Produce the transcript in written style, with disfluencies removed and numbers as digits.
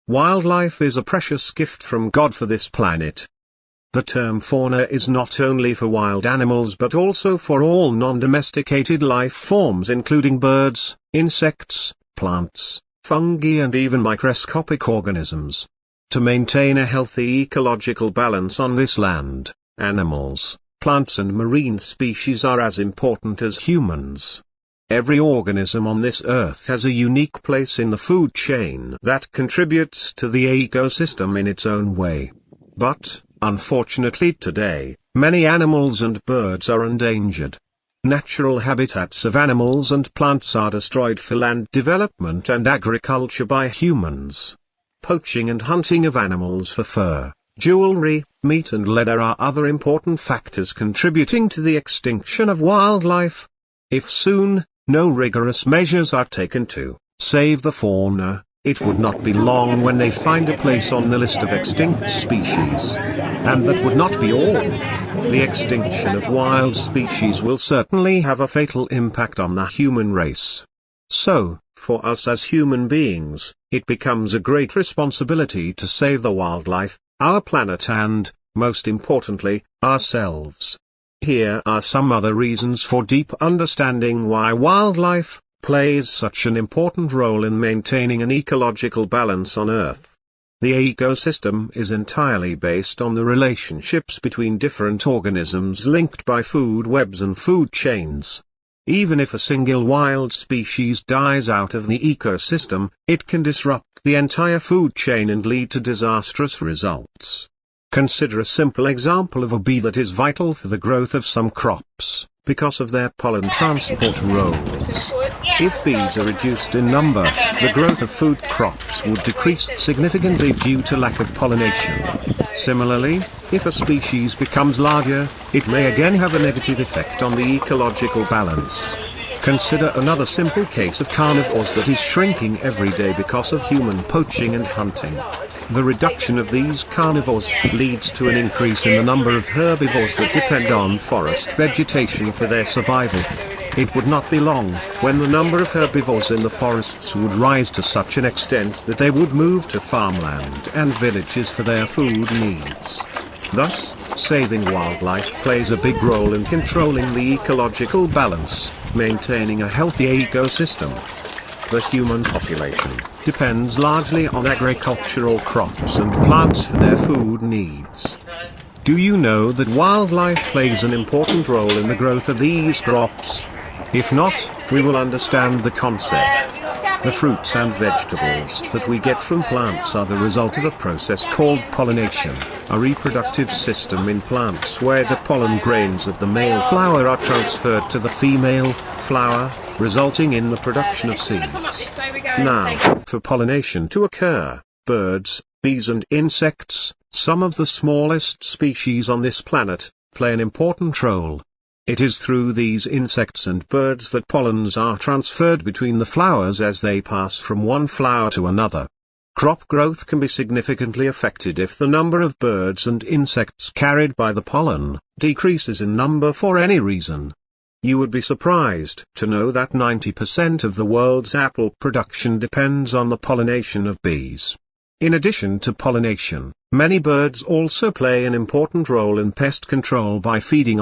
Wildlife is a precious gift from God for this planet. The term fauna is not only for wild animals but also for all non-domesticated life forms including birds, insects, plants, fungi and even microscopic organisms. To maintain a healthy ecological balance on this land, animals, plants and marine species are as important as humans. Every organism on this earth has a unique place in the food chain that contributes to the ecosystem in its own way. But, unfortunately today, many animals and birds are endangered. Natural habitats of animals and plants are destroyed for land development and agriculture by humans. Poaching and hunting of animals for fur, jewelry, meat and leather are other important factors contributing to the extinction of wildlife. If soon, no rigorous measures are taken to save the fauna, it would not be long when they find a place on the list of extinct species. And that would not be all. The extinction of wild species will certainly have a fatal impact on the human race. So, for us as human beings, it becomes a great responsibility to save the wildlife, our planet and, most importantly, ourselves. Here are some other reasons for deep understanding why wildlife plays such an important role in maintaining an ecological balance on Earth. The ecosystem is entirely based on the relationships between different organisms linked by food webs and food chains. Even if a single wild species dies out of the ecosystem, it can disrupt the entire food chain and lead to disastrous results. Consider a simple example of a bee that is vital for the growth of some crops, because of their pollen transport roles. If bees are reduced in number, the growth of food crops would decrease significantly due to lack of pollination. Similarly, if a species becomes larger, it may again have a negative effect on the ecological balance. Consider another simple case of carnivores that is shrinking every day because of human poaching and hunting. The reduction of these carnivores leads to an increase in the number of herbivores that depend on forest vegetation for their survival. It would not be long when the number of herbivores in the forests would rise to such an extent that they would move to farmland and villages for their food needs. Thus, saving wildlife plays a big role in controlling the ecological balance, maintaining a healthy ecosystem. The human population depends largely on agricultural crops and plants for their food needs. Do you know that wildlife plays an important role in the growth of these crops? If not, we will understand the concept. The fruits and vegetables that we get from plants are the result of a process called pollination, a reproductive system in plants where the pollen grains of the male flower are transferred to the female flower, resulting in the production of seeds. Now, for pollination to occur, birds, bees and insects, some of the smallest species on this planet, play an important role. It is through these insects and birds that pollens are transferred between the flowers as they pass from one flower to another. Crop growth can be significantly affected if the number of birds and insects carried by the pollen decreases in number for any reason. You would be surprised to know that 90% of the world's apple production depends on the pollination of bees. In addition to pollination, many birds also play an important role in pest control by feeding